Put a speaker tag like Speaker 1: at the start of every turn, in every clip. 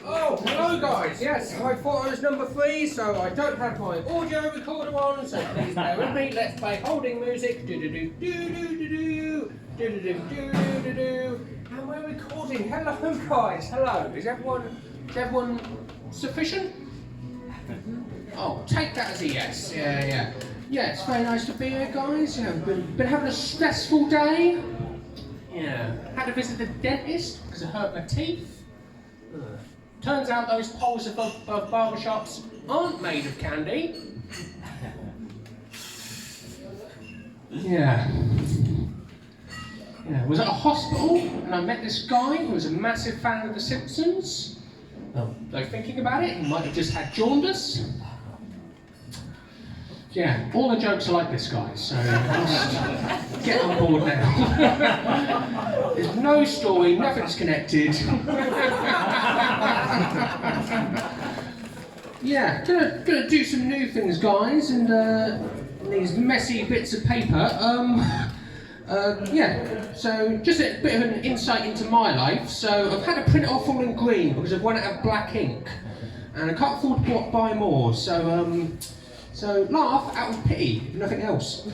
Speaker 1: Oh, hello guys. Yes, I thought I was number 3, so I don't have my audio recorder on, so please bear with me. Let's play holding music. Do do do do do do do do do do do do. And we're recording. Hello guys. Hello. Is everyone sufficient? Oh, take that as a yes. Yeah. Yeah, it's very nice to be here, guys. Yeah, been having a stressful day. Yeah, had to visit the dentist because I hurt my teeth. Turns out those poles above barbershops aren't made of candy. Yeah. I was at a hospital and I met this guy who was a massive fan of The Simpsons. Though thinking about it, he might have just had jaundice. Yeah, all the jokes are like this, guys, so just get on board now. There's no story, nothing's connected. Yeah, gonna do some new things, guys, and these messy bits of paper. So just a bit of an insight into my life. So I've had to print it off all in green because I've run out of black ink, and I can't afford to buy more. So laugh out of pity, if nothing else.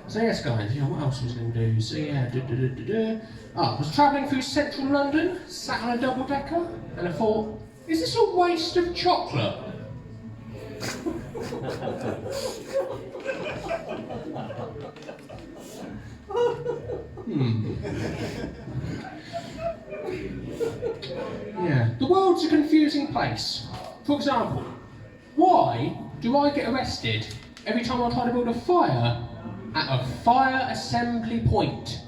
Speaker 1: So yes, guys, what else was I going to do? So yeah, I was travelling through central London, sat on a double-decker, and I thought, is this a waste of chocolate? Yeah, the world's a confusing place. For example, why do I get arrested every time I try to build a fire at a fire assembly point?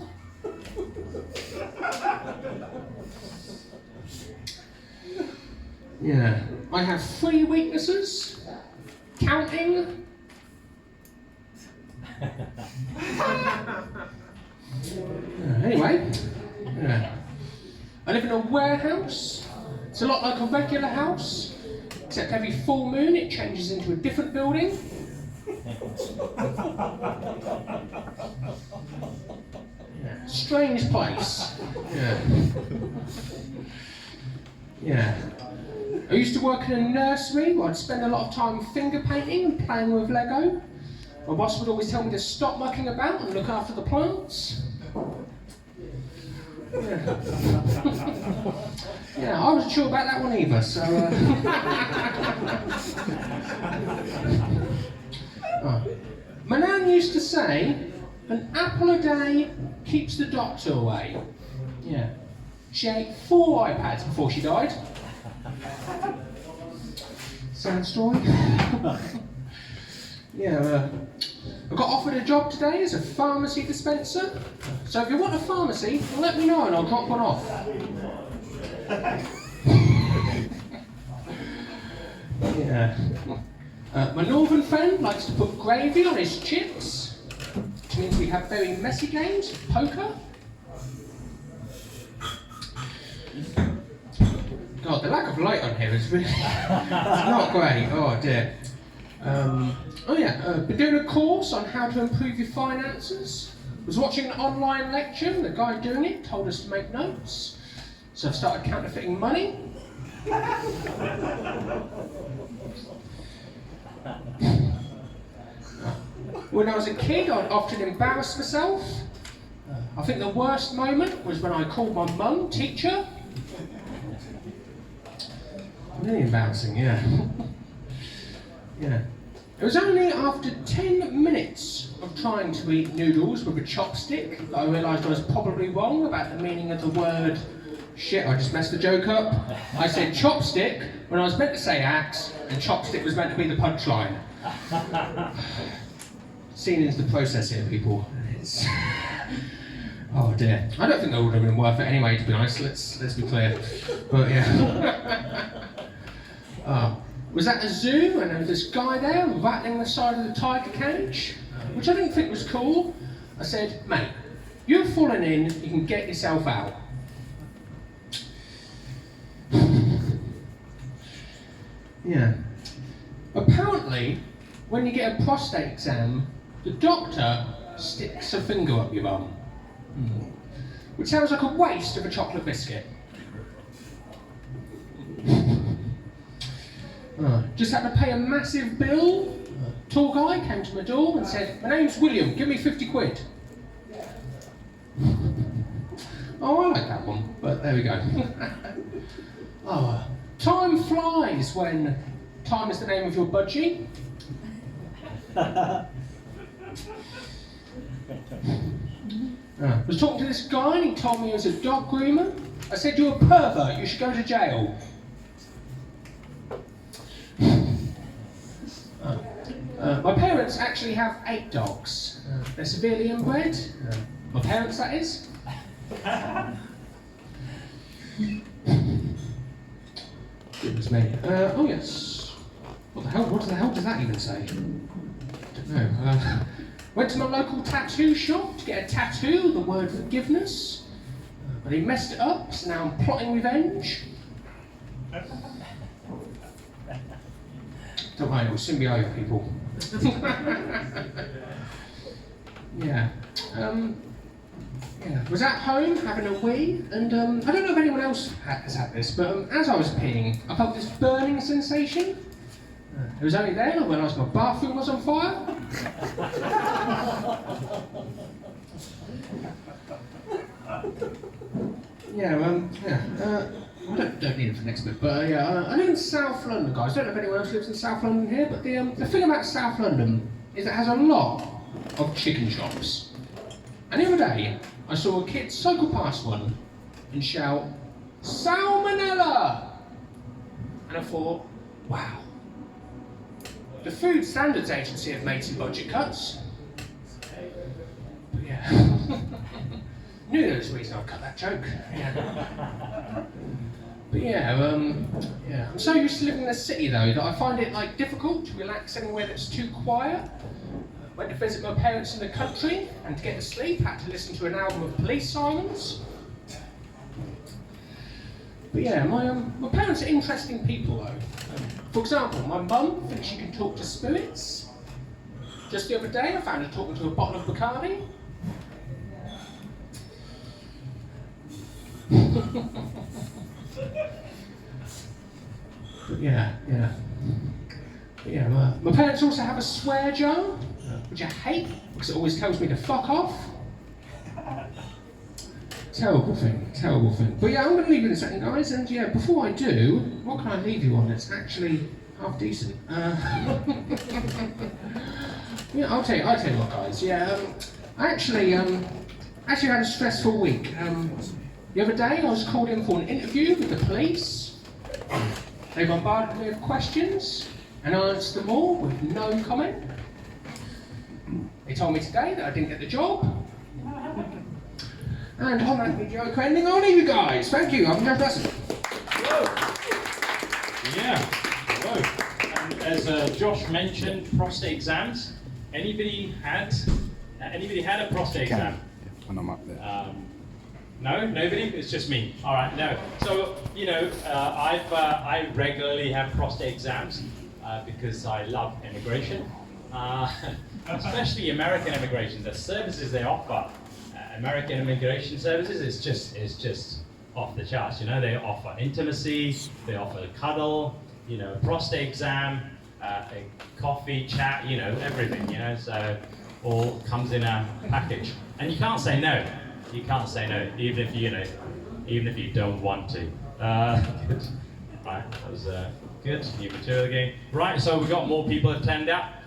Speaker 1: Yeah, I have 3 weaknesses. Counting. Anyway, I live in a warehouse. It's a lot like a regular house. Except every full moon it changes into a different building. Yeah. Strange place. Yeah. I used to work in a nursery where I'd spend a lot of time finger painting and playing with Lego. My boss would always tell me to stop mucking about and look after the plants. Yeah, I wasn't sure about that one either, so... My nan used to say, an apple a day keeps the doctor away. Yeah. She ate 4 iPads before she died. Sad story. Yeah, I got offered a job today as a pharmacy dispenser. So if you want a pharmacy, let me know and I'll drop one off. Yeah. My northern friend likes to put gravy on his chips, which means we have very messy games, poker. God, the lack of light on here is really it's not great. Oh dear. Been doing a course on how to improve your finances. Was watching an online lecture, and the guy doing it told us to make notes. So I've started counterfeiting money. When I was a kid, I'd often embarrass myself. I think the worst moment was when I called my mum teacher. Really embarrassing, yeah. Yeah. It was only after 10 minutes of trying to eat noodles with a chopstick that I realised I was probably wrong about the meaning of the word. Shit, I just messed the joke up. I said chopstick when I was meant to say axe, and chopstick was meant to be the punchline. Seeing is the process here, people. Oh dear. I don't think that would have been worth it anyway, to be honest. Let's be clear. But yeah. Was at a zoo and there was this guy there rattling the side of the tiger cage, which I didn't think was cool. I said, mate, you've fallen in, you can get yourself out. Yeah. Apparently, when you get a prostate exam, the doctor sticks a finger up your bum. Which sounds like a waste of a chocolate biscuit. Just had to pay a massive bill. Tall guy came to my door and said, "My name's William, give me 50 quid. Oh, I like that one, but there we go. Time flies when time is the name of your budgie. Was talking to this guy and he told me he was a dog groomer. I said, "You're a pervert, you should go to jail." My parents actually have 8 dogs. They're severely inbred. My parents, that is. Goodness me. Oh yes. What the hell does that even say? I don't know. Went to my local tattoo shop to get a tattoo, the word forgiveness. But he messed it up, so now I'm plotting revenge. Don't worry, it will soon be over, people. Yeah. Was at home having a wee, and I don't know if anyone else has had this, but as I was peeing, I felt this burning sensation. It was only then I realised my bathroom was on fire. I don't need it for the next bit, but I live in South London, guys. I don't know if anyone else lives in South London here, but the thing about South London is it has a lot of chicken shops. And the other day, I saw a kid cycle past one and shout, "Salmonella!" And I thought, wow. The Food Standards Agency have made some budget cuts. But yeah. Knew there was a reason I cut that joke. Yeah. But I'm so used to living in the city though that I find it difficult to relax anywhere that's too quiet. Went to visit my parents in the country, and to get to sleep, had to listen to an album of police sirens. But my parents are interesting people though. For example, my mum thinks she can talk to spirits. Just the other day, I found her talking to a bottle of Bacardi. My parents also have a swear jar, which I hate because it always tells me to fuck off. Terrible thing. But I'm going to leave you in a second, guys, and before I do, what can I leave you on that's actually half decent? I'll tell you what, guys. I actually had a stressful week. The other day, I was called in for an interview with the police. They bombarded me with questions, and I answered them all with no comment. They told me today that I didn't get the job. And on that mediocre ending, I'll leave you guys. Thank you. I'm Jeff Russell.
Speaker 2: Yeah. Hello. And as Josh mentioned, prostate exams. Anybody had a prostate exam?
Speaker 3: When I'm up there.
Speaker 2: No, nobody. It's just me. All right. No. So I regularly have prostate exams because I love immigration, especially American immigration. The services they offer, American immigration services, is just off the charts. They offer intimacy, they offer cuddle, prostate exam, a coffee chat, everything. So all comes in a package, and you can't say no. You can't say no, even if you don't want to. Good. Right, that was good. New material again. Right, so we've got more people attend that,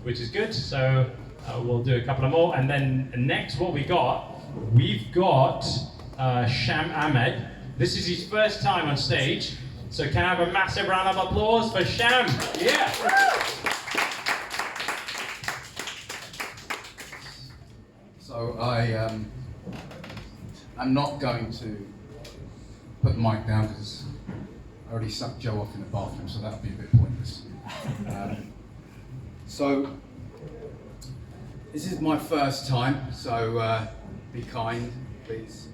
Speaker 2: which is good. So we'll do a couple of more, and then next, we've got Sham Ahmed. This is his first time on stage, so can I have a massive round of applause for Sham? Yeah.
Speaker 3: So I'm not going to put the mic down because I already sucked Joe off in the bathroom, so that would be a bit pointless. So this is my first time, so be kind, please.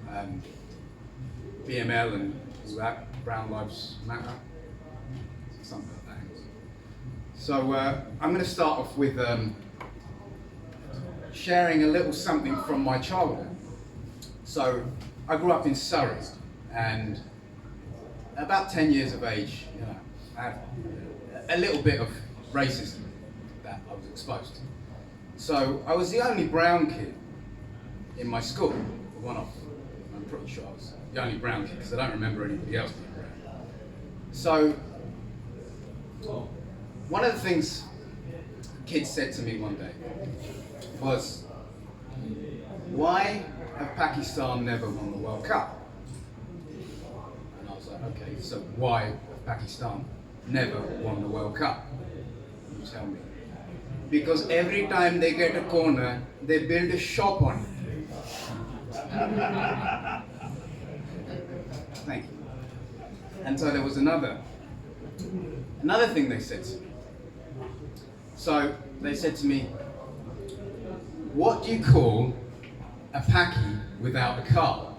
Speaker 3: BML and all that, Brown Lives Matter, something like that. So I'm going to start off with sharing a little something from my childhood. So I grew up in Surrey, and about 10 years of age, I had a little bit of racism that I was exposed to. So I was the only brown kid in my school, one of them. I'm pretty sure I was the only brown kid because I don't remember anybody else being brown. So one of the things kids said to me one day was, why have Pakistan never won the World Cup? And I was like, okay, so why have Pakistan never won the World Cup? You tell me. Because every time they get a corner, they build a shop on it. Thank you. And so there was another thing they said to me. So they said to me, what do you call a Paki without a car?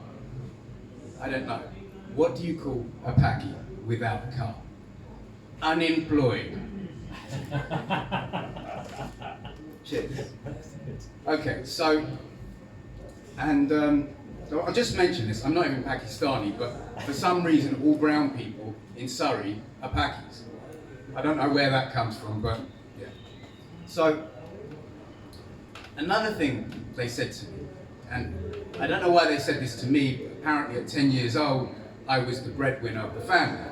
Speaker 3: I don't know. What do you call a Paki without a car? Unemployed. Cheers. Okay, so I'll just mention this. I'm not even Pakistani, but for some reason, all brown people in Surrey are Pakis. I don't know where that comes from, but yeah. So another thing they said to me, and I don't know why they said this to me, but apparently at 10 years old, I was the breadwinner of the family.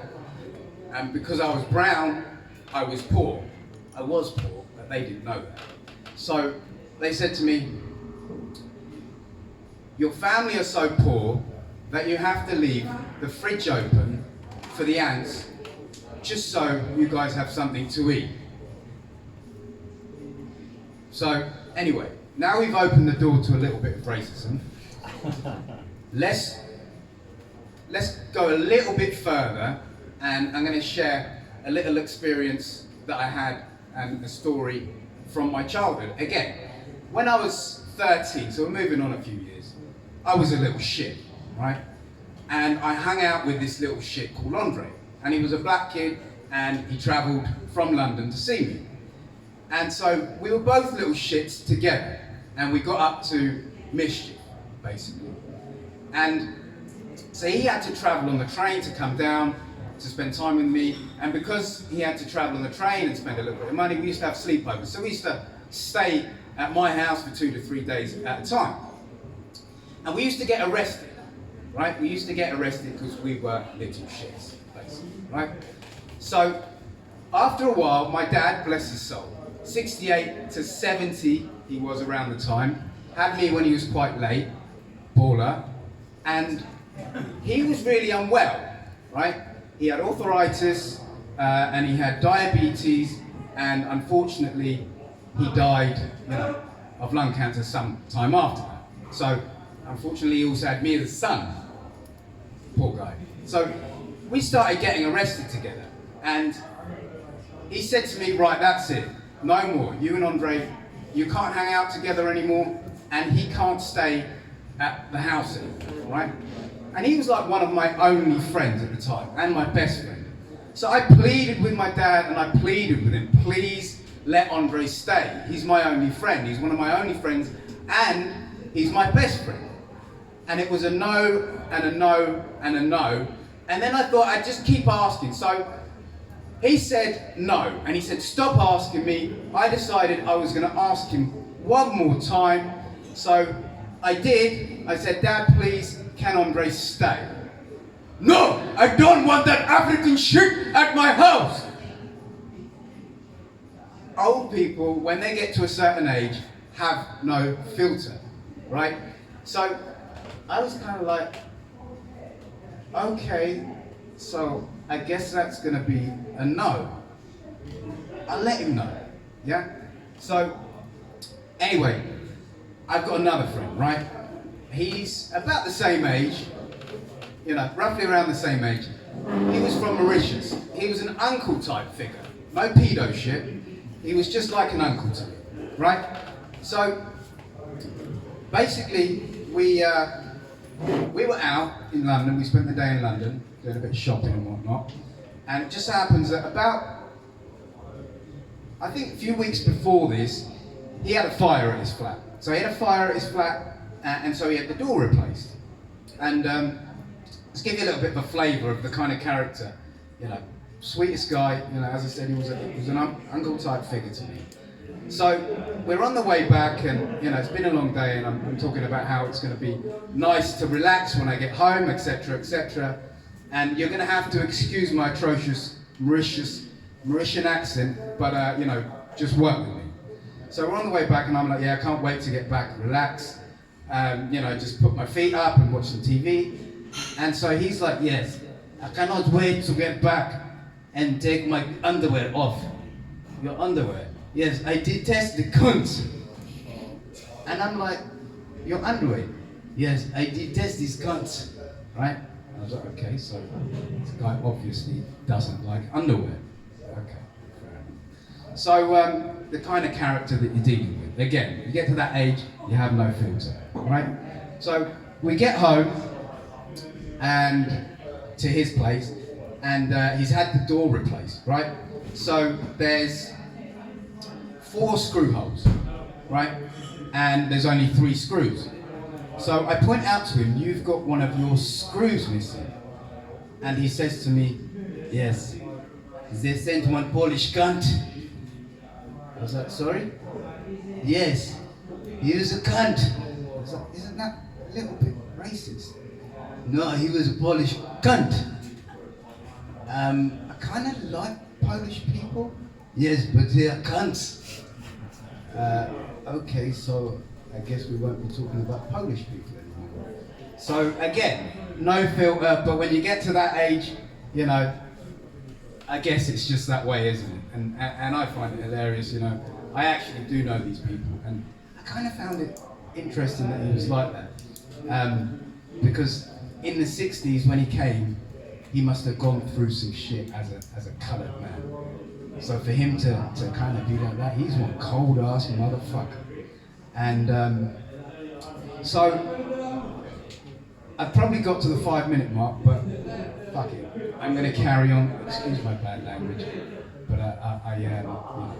Speaker 3: And because I was brown, I was poor. I was poor, but they didn't know that. So they said to me, your family are so poor that you have to leave the fridge open for the ants just so you guys have something to eat. So anyway, now we've opened the door to a little bit of racism. Let's go a little bit further, and I'm going to share a little experience that I had and a story from my childhood. Again, when I was 13, so we're moving on a few years, I was a little shit, right? And I hung out with this little shit called Andre. And he was a black kid, and he travelled from London to see me. And so we were both little shits together, and we got up to mischief, basically. And so he had to travel on the train to come down to spend time with me, and because he had to travel on the train and spend a little bit of money, we used to have sleepovers. So we used to stay at my house for 2 to 3 days at a time. And we used to get arrested, right? We used to get arrested because we were little shits, basically, right? So after a while, my dad, bless his soul, 68 to 70, he was around the time, had me when he was quite late, baller, and he was really unwell, right? He had arthritis, and he had diabetes, and unfortunately, he died, of lung cancer some time after that. So, unfortunately, he also had me as a son. Poor guy. So, we started getting arrested together, and he said to me, right, that's it, no more. You and Andre, you can't hang out together anymore, and he can't stay at the house anymore, right? And he was like one of my only friends at the time, and my best friend. So I pleaded with my dad, and I pleaded with him, please let Andre stay. He's my only friend, he's one of my only friends, and he's my best friend. And it was a no, and a no, and a no. And then I thought I'd just keep asking. So he said no, and he said, stop asking me. I decided I was gonna ask him one more time. So I did. I said, Dad, please, can Andre stay? No, I don't want that African shit at my house. Old people, when they get to a certain age, have no filter, right? So I was kind of like, okay, so I guess that's gonna be a no. I'll let him know, yeah? So anyway, I've got another friend, right? He's about the same age, roughly around the same age. He was from Mauritius. He was an uncle type figure. No pedo shit. He was just like an uncle to me, right? So basically, we were out in London. We spent the day in London, doing a bit of shopping and whatnot. And it just happens that I think a few weeks before this, he had a fire at his flat. So he had a fire at his flat, and so he had the door replaced. And let's give you a little bit of a flavour of the kind of character, sweetest guy. You know, as I said, he was an uncle type figure to me. So we're on the way back, and you know, it's been a long day, and I'm talking about how it's going to be nice to relax when I get home, etc., etc. And you're going to have to excuse my atrocious Mauritian accent, but you know, just work with me. So we're on the way back, and I'm like, yeah, I can't wait to get back, relax, you know, just put my feet up and watch some TV. And so he's like, yes, I cannot wait to get back and take my underwear off. Your underwear? Yes, I detest the cunt. And I'm like, your underwear? Yes, I detest these cunts. Right? I was like, okay, so this guy obviously doesn't like underwear. Okay, fair enough. So the kind of character that you're dealing with. Again, you get to that age, you have no filter, right? So we get home and to his place, and he's had the door replaced, right? So there's 4 screw holes, right? And there's only 3 screws. So I point out to him, you've got one of your screws missing. And he says to me, yes, they sent one Polish cunt. I was like, sorry? Yes, he was a cunt. I was like, isn't that a little bit racist? No, he was a Polish cunt. I kind of like Polish people. Yes, but they are cunts. Okay, so I guess we won't be talking about Polish people anymore. So again, no filter, but when you get to that age, you know, I guess it's just that way, isn't it? And I find it hilarious, you know. I actually do know these people, and I kind of found it interesting that he was like that. Because in the 60s when he came, he must have gone through some shit as a coloured man. So for him to kind of be like that, he's one cold ass motherfucker. And so I've probably got to the 5-minute mark, but fuck it, I'm going to carry on. Excuse my bad language, but I am, you know,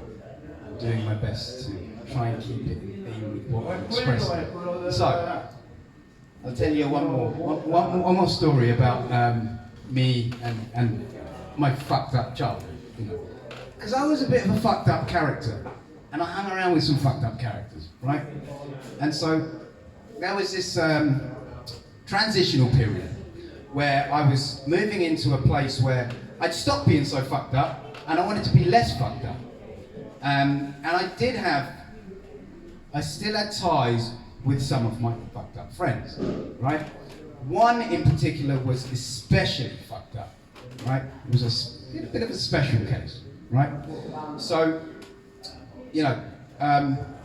Speaker 3: doing my best to try and keep it in theme with what I'm expressing. So I'll tell you one more story about me and my fucked up childhood, you know. Because I was a bit of a fucked up character, and I hung around with some fucked up characters, right? And so there was this transitional period where I was moving into a place where I'd stopped being so fucked up, and I wanted to be less fucked up. And I still had ties with some of my fucked up friends, right? One in particular was especially fucked up, right? It was a bit of a special case. Right? So, you know,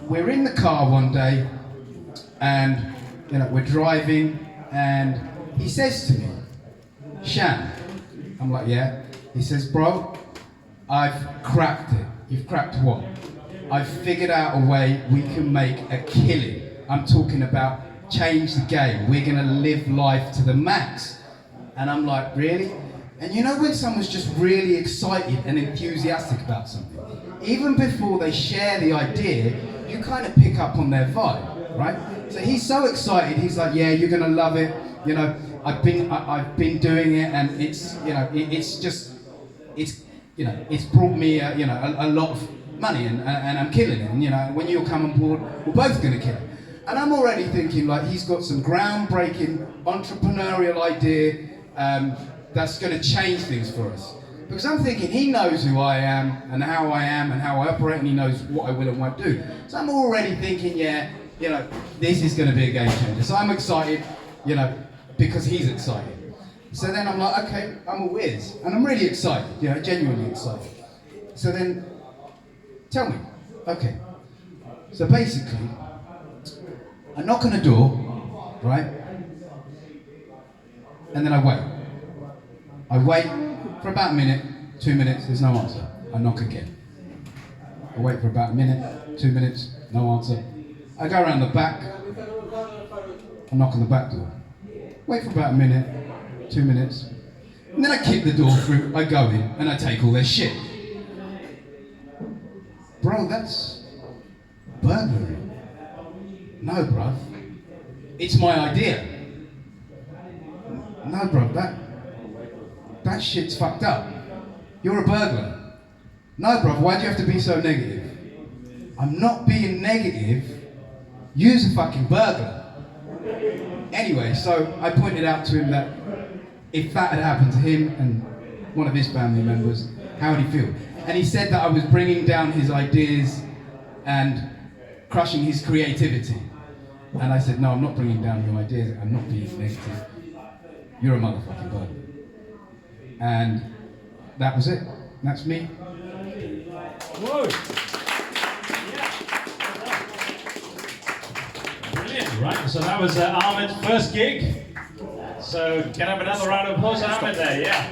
Speaker 3: we're in the car one day, and, you know, we're driving, and he says to me, Shan, I'm like, yeah. He says, bro, I've cracked it. You've cracked what? I've figured out a way we can make a killing. I'm talking about change the game. We're gonna live life to the max. And I'm like, really? And you know when someone's just really excited and enthusiastic about something, even before they share the idea, you kind of pick up on their vibe, right? So he's so excited, he's like, yeah, you're gonna love it. You know, I've been doing it, and it's, you know, it's brought me, you know, a lot of money, and I'm killing it. And you know, when you come on board, we're both gonna kill it. And I'm already thinking like he's got some groundbreaking entrepreneurial idea. That's going to change things for us. Because I'm thinking he knows who I am and how I operate, and he knows what I will and won't do. So I'm already thinking, yeah, you know, this is going to be a game changer. So I'm excited, you know, because he's excited. So then I'm like, okay, I'm a whiz. And I'm really excited, you know, genuinely excited. So then, tell me, okay. So basically, I knock on the door, right? And then I wait. I wait for about a minute, 2 minutes, there's no answer. I knock again. I wait for about a minute, 2 minutes, no answer. I go around the back, I knock on the back door. Wait for about a minute, 2 minutes, and then I kick the door through, I go in, and I take all their shit. Bro, that's burglary. No, bruv. It's my idea. No, bruv, that shit's fucked up. You're a burglar. No, bruv, why do you have to be so negative? I'm not being negative. You's a fucking burglar. Anyway, so I pointed out to him that if that had happened to him and one of his family members, how would he feel? And he said that I was bringing down his ideas and crushing his creativity. And I said, no, I'm not bringing down your ideas. I'm not being negative. You're a motherfucking burglar. And that was it. That's me.
Speaker 2: Whoa! Brilliant, right? So that was Ahmed's first gig. So can I have another round of applause, Ahmed? There, yeah.